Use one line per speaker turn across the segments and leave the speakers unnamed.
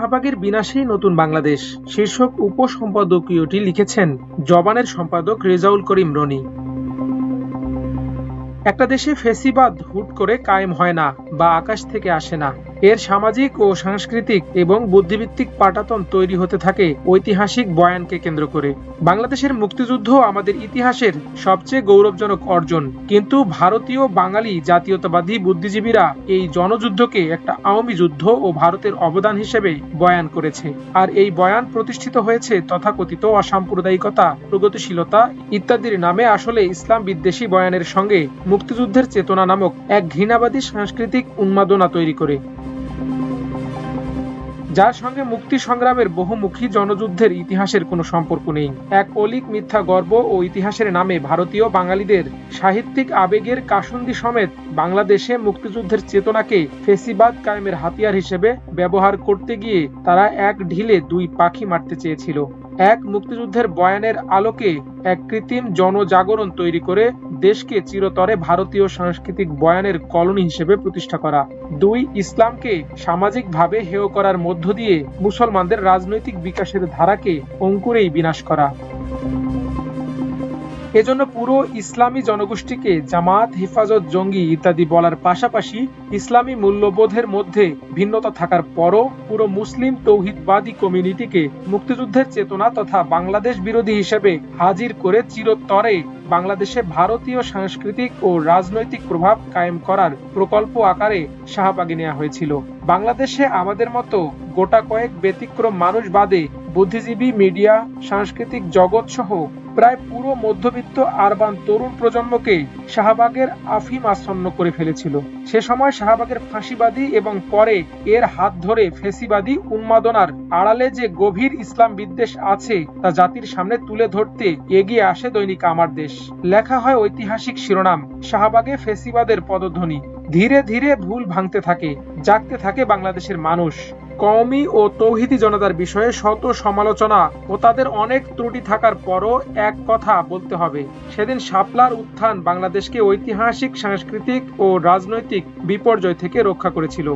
শাহবাগের বিনাশেই নতুন বাংলাদেশ শীর্ষক উপসম্পাদকীয়টি লিখেছেন জবানের সম্পাদক রেজাউল করিম রনি। একটা দেশে ফ্যাসিবাদ হুট করে কায়েম হয় না বা আকাশ থেকে আসে না। এর সামাজিক ও সাংস্কৃতিক এবং বুদ্ধিভিত্তিক পাটাতন তৈরি হতে থাকে ঐতিহাসিক বয়ানকে কেন্দ্র করে। বাংলাদেশের মুক্তিযুদ্ধ আমাদের ইতিহাসের সবচেয়ে গৌরবজনক অর্জন, কিন্তু ভারতীয় বাঙালি জাতীয়তাবাদী বুদ্ধিজীবীরা এই জনযুদ্ধকে একটা আওয়ামী যুদ্ধ ও ভারতের অবদান হিসেবে বয়ান করেছে। আর এই বয়ান প্রতিষ্ঠিত হয়েছে তথাকথিত অসাম্প্রদায়িকতা, প্রগতিশীলতা ইত্যাদির নামে, আসলে ইসলাম বিদ্বেষী বয়ানের সঙ্গে মুক্তিযুদ্ধের চেতনা নামক এক ঘৃণাবাদী সাংস্কৃতিক উন্মাদনা তৈরি করে, যার সঙ্গে মুক্তি সংগ্রামের বহুমুখী জনযুদ্ধের ইতিহাসের কোনো সম্পর্ক নেই। এক অলীক মিথ্যা গর্ব ও ইতিহাসের নামে ভারতীয় বাঙালিদের সাহিত্যিক আবেগের কাসুন্দি সমেত বাংলাদেশে মুক্তিযুদ্ধের চেতনাকে ফেসিবাদ কায়েমের হাতিয়ার হিসেবে ব্যবহার করতে গিয়ে তারা এক ঢিলে দুই পাখি মারতে চেয়েছিল। এক, মুক্তিযুদ্ধের বয়ানের আলোকে এক কৃত্রিম জনজাগরণ তৈরি করে দেশকে চিরতরে ভারতীয় সাংস্কৃতিক বয়ানের কলোনি হিসেবে প্রতিষ্ঠা করা। দুই, ইসলামকে সামাজিকভাবে হেয় করার মধ্য দিয়ে মুসলমানদের রাজনৈতিক বিকাশের ধারাকে অঙ্কুরেই বিনাশ করা। এজন্য পুরো ইসলামী জনগোষ্ঠীকে জামাত, হেফাজত, জঙ্গি ইত্যাদি বলার পাশাপাশি ইসলামী মূল্যবোধের মধ্যে ভিন্নতা থাকার পরও পুরো মুসলিম তৌহিদবাদী কমিউনিটিকে মুক্তিযুদ্ধের চেতনা তথা বাংলাদেশ বিরোধী হিসেবে হাজির করে চিরতরে বাংলাদেশে ভারতীয় সাংস্কৃতিক ও রাজনৈতিক প্রভাব কায়েম করার প্রকল্প আকারে শাহবাগে নেওয়া হয়েছিল। বাংলাদেশে আমাদের মতো গোটা কয়েক ব্যতিক্রম মানুষ বাদে বুদ্ধিজীবী, মিডিয়া, সাংস্কৃতিক জগৎ সহ প্রায় পুরো মধ্যবিত্ত আরবান তরুণ প্রজন্মকে শাহবাগের আফিম আচ্ছন্ন করে ফেলেছিল। সে সময় শাহবাগের ফাঁসিবাদী এবং পরে এর হাত ধরে ফেসিবাদী উন্মাদনার আড়ালে যে গভীর ইসলাম বিদ্বেষ আছে তা জাতির সামনে তুলে ধরতে এগিয়ে আসে দৈনিক আমার দেশ। লেখা হয় ঐতিহাসিক শিরোনাম, শাহবাগে ফেসিবাদের পদধ্বনি। ধীরে ধীরে ভুল ভাঙতে থাকে, জাগতে থাকে বাংলাদেশের মানুষ। কওমি ও তৌহিদি জনতার বিষয়ে শত সমালোচনা ও তাদের অনেক ত্রুটি থাকার পরও এক কথা বলতে হবে, সেদিন শাপলার উত্থান বাংলাদেশকে ঐতিহাসিক, সাংস্কৃতিক ও রাজনৈতিক বিপর্যয় থেকে রক্ষা করেছিল।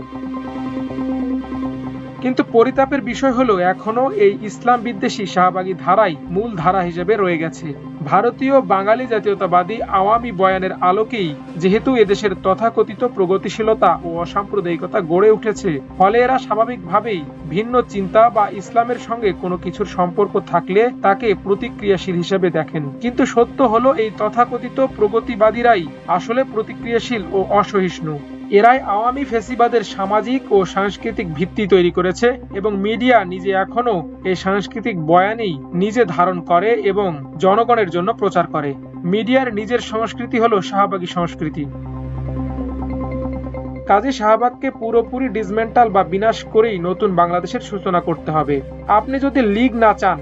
কিন্তু পরিতাপের বিষয় হলো এখনো এই ইসলাম বিদ্বেষী শাহবাগী ধারাই মূল ধারা হিসেবে রয়ে গেছে। ভারতীয় বাঙালি জাতীয়তাবাদী আওয়ামী বয়ানের আলোকেই যেহেতু এদেশের তথাকথিত প্রগতিশীলতা ও অসাম্প্রদায়িকতা গড়ে উঠেছে, ফলে এরা স্বাভাবিকভাবেই ভিন্ন চিন্তা বা ইসলামের সঙ্গে কোনো কিছুর সম্পর্ক থাকলে তাকে প্রতিক্রিয়াশীল হিসেবে দেখেন। কিন্তু সত্য হলো এই তথাকথিত প্রগতিবাদীরাই আসলে প্রতিক্রিয়াশীল ও অসহিষ্ণু। এরাই আওয়ামী ফেসিবাদের সামাজিক ও সাংস্কৃতিক ভিত্তি তৈরি করেছে এবং মিডিয়া নিজে এখনো এই সাংস্কৃতিক বয়ানই নিজে ধারণ করে এবং জনগণের জন্য প্রচার করে। মিডিয়ার নিজের সংস্কৃতি হলো শাহবাগী সংস্কৃতি। কাজী শাহবাগকে পুরোপুরি ডিসমেন্টাল বা বিনাশ করেই নতুন বাংলাদেশের সূচনা করতে হবে। আপনি যদি লীগ না চান,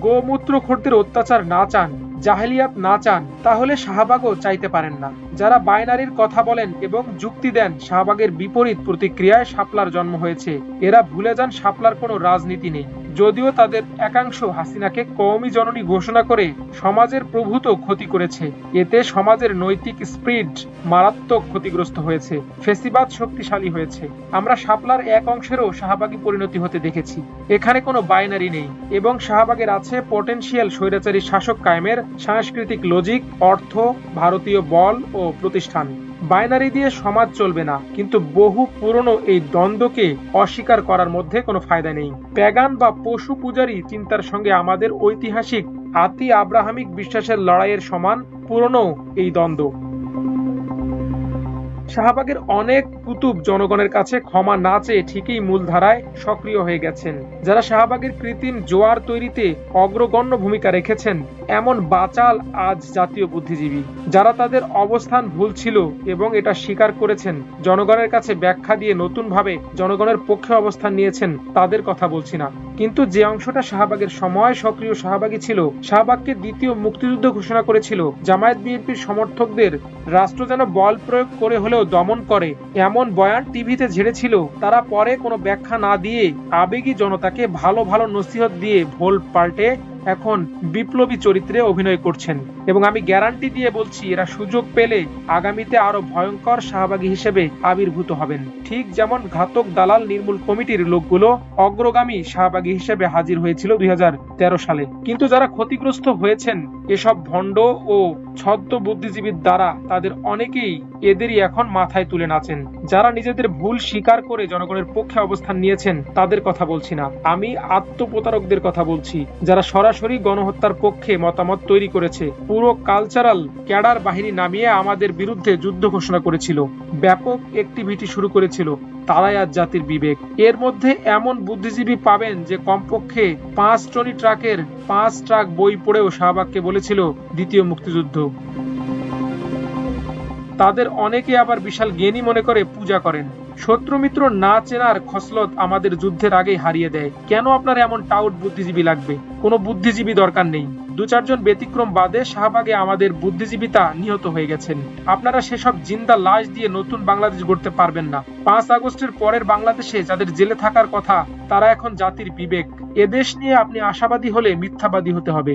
গোমূত্রখোরদের অত্যাচার না চান, জাহেলিয়াত না চান, তাহলে শাহবাগও চাইতে পারেন না। যারা বাইনারির কথা বলেন এবং যুক্তি দেন শাহবাগের বিপরীত প্রতিক্রিয়ায় শাপলার জন্ম হয়েছে, এরা ভুলে যান শাপলার কোনো রাজনীতি নেই। যদিও তাদের একাংশ হাসিনাকে কওমি জননী ঘোষণা করে সমাজের প্রভূত ক্ষতি করেছে, এতে সমাজের নৈতিক স্পিরিট মারাত্মক ক্ষতিগ্রস্ত হয়েছে, ফেসিবাদ শক্তিশালী হয়েছে। আমরা শাপলার এক অংশেরও শাহবাগী পরিণতি হতে দেখেছি। এখানে কোনো বাইনারি নেই এবং শাহবাগের আছে পটেনশিয়াল স্বৈরাচারী শাসক কায়েমের সাংস্কৃতিক লজিক, অর্থ, ভারতীয় বল ও প্রতিষ্ঠান। বাইনারি দিয়ে সমাজ চলবে না, কিন্তু বহু পুরনো এই দ্বন্দ্বকে অস্বীকার করার মধ্যে কোনো ফায়দা নেই। প্যাগান বা পশু পূজারী চিন্তার সঙ্গে আমাদের ঐতিহাসিক আতি আব্রাহামিক বিশ্বাসের লড়াইয়ের সমান পুরনো এই দ্বন্দ্ব। শাহবাগের অনেক কুতুব জনগণের কাছে ক্ষমা না চেয়ে ঠিকই মূলধারায় সক্রিয় হয়ে গেছেন। যারা শাহবাগের কৃত্রিম জোয়ার তৈরিতে অগ্রগণ্য ভূমিকা রেখেছেন, এমন বাচাল আজ জাতীয় বুদ্ধিজীবী। যারা তাদের অবস্থান ভুল ছিল এবং এটা স্বীকার করেছেন, জনগণের কাছে ব্যাখ্যা দিয়ে নতুনভাবে জনগণের পক্ষে অবস্থান নিয়েছেন, তাদের কথা বলছি না। কিন্তু যে অংশটা শাহবাগের সময় সক্রিয় শাহবাগী ছিল, শাহবাগকে দ্বিতীয় মুক্তিযুদ্ধ ঘোষণা করেছিল, জামায়াত বিএনপির সমর্থকদের রাষ্ট্র যেন বল প্রয়োগ করে হলেও দমন করে, এমন বয়ান টিভিতে ঝেড়েছিল, তারা পরে কোনো ব্যাখ্যা না দিয়ে আবেগী জনতাকে ভালো ভালো নসিহত দিয়ে ভোল পাল্টে এখন বিপ্লবী চরিত্রে অভিনয় করছেন এবং আমি গ্যারান্টি দিয়ে বলছি এরা সুযোগ পেলে আগামীতে আরো ভয়ঙ্কর শাহবাগী হিসেবে আবির্ভূত হবেন, ঠিক যেমন ঘাতক দালাল নির্মূল কমিটির লোকগুলো অগ্রগামী শাহবাগী হিসেবে হাজির হয়েছিল 2013 সালে। কিন্তু যারা ক্ষতিগ্রস্ত হয়েছেন এসব ভণ্ড ও ছদ্ম বুদ্ধিজীবীর দ্বারা, তাদের অনেকেই এদেরই এখন মাথায় তুলে নাচেন। যারা নিজেদের ভুল স্বীকার করে জনগণের পক্ষে অবস্থান নিয়েছেন তাদের কথা বলছি না, আমি আত্মপ্রতারকদের কথা বলছি, যারা সরাসরি গণহত্যার পক্ষে মতামত তৈরি করেছে, পুরো কালচারাল ক্যাডার বাহিনী নামিয়ে আমাদের বিরুদ্ধে যুদ্ধ ঘোষণা করেছিল, ব্যাপক অ্যাক্টিভিটি শুরু করেছিল। তারাই আজ জাতির বিবেক। এর মধ্যে এমন বুদ্ধিজীবী পাবেন যে কমপক্ষে 5 টনি ট্রাকের 5 ট্রাক বই পড়েও শাহবাগকে বলেছিল দ্বিতীয় মুক্তিযুদ্ধ। তাদের অনেকে আবার বিশাল জ্ঞানী মনে করে পূজা করেন। শত্রু মিত্র না চেনার খসলত আমাদের যুদ্ধের আগেই হারিয়ে দেয়। কেন আপনার এমন টাউট বুদ্ধিজীবী লাগবে? কোনো বুদ্ধিজীবী দরকার নেই। 2-4 জন ব্যতিক্রম বাদে শাহবাগে আমাদের বুদ্ধিজীবীতা নিহত হয়ে গেছেন। আপনারা সেসব জিন্দা লাশ দিয়ে নতুন বাংলাদেশ গড়তে পারবেন না। 5 আগস্টের পরের বাংলাদেশে যাদের জেলে থাকার কথা তারা এখন জাতির বিবেক। এদেশ নিয়ে আপনি আশাবাদী হলে মিথ্যাবাদী হতে হবে।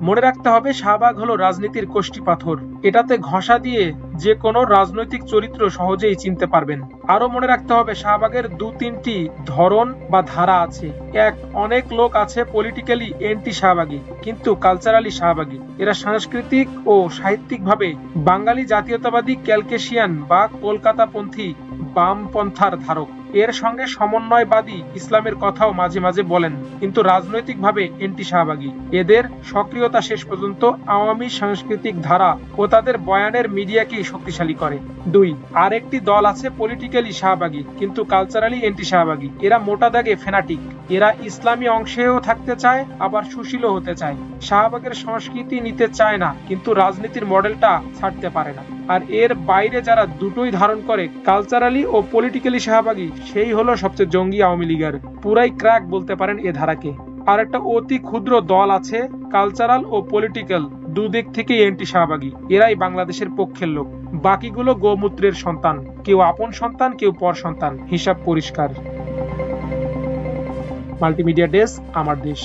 মনে রাখতে হবে শাহবাগ হলো রাজনীতির কষ্টি পাথর। এটাতে ঘষা দিয়ে যে কোনো রাজনৈতিক চরিত্র সহজেই চিনতে পারবেন। আরো মনে রাখতে হবে শাহবাগের 2-3টি ধরন বা ধারা আছে। এক, অনেক লোক আছে পলিটিক্যালি এন্টি শাহবাগী কিন্তু কালচারালি শাহবাগী। এরা সাংস্কৃতিক ও সাহিত্যিকভাবে বাঙালি জাতীয়তাবাদী ক্যালকেশিয়ান বা কলকাতাপন্থী বামপন্থার ধারক। এর সঙ্গে সমন্বয়বাদী ইসলামের কথাও মাঝে মাঝে বলেন কিন্তু রাজনৈতিকভাবে এন্টি শাহবাগী। এদের সক্রিয়তা শেষ পর্যন্ত আওয়ামী সাংস্কৃতিক ধারা ও তাদের বয়ানের মিডিয়াকেই শক্তিশালী করে। 2, আরেকটি দল আছে পলিটিক্যালি শাহবাগী কিন্তু কালচারালি এন্টি শাহবাগী। এরা মোটা দাগে ফেনাটিক। এরা ইসলামী অংশেও থাকতে চায় আবার সুশীলও হতে চায়। শাহবাগের সংস্কৃতি নিতে চায় না কিন্তু রাজনীতির মডেলটা ছাড়তে পারে না। আর এর বাইরে যারা দুটোই ধারণ করে, কালচারালি ও পলিটিক্যালি শাহবাগী, সেই হলো সবচেয়ে জঙ্গি আওয়ামী লীগের। পুরাই ক্র্যাক বলতে পারেন এ ধারাকে। আর একটা অতি ক্ষুদ্র দল আছে কালচারাল ও পলিটিক্যাল দুদিক থেকেই এন্টি শাহবাগী। এরাই বাংলাদেশের পক্ষের লোক। বাকিগুলো গোমূত্রের সন্তান, কেউ আপন সন্তান কেউ পর সন্তান। হিসাব পরিষ্কার। মাল্টিমিডিয়া ডেস্ক, আমার দেশ।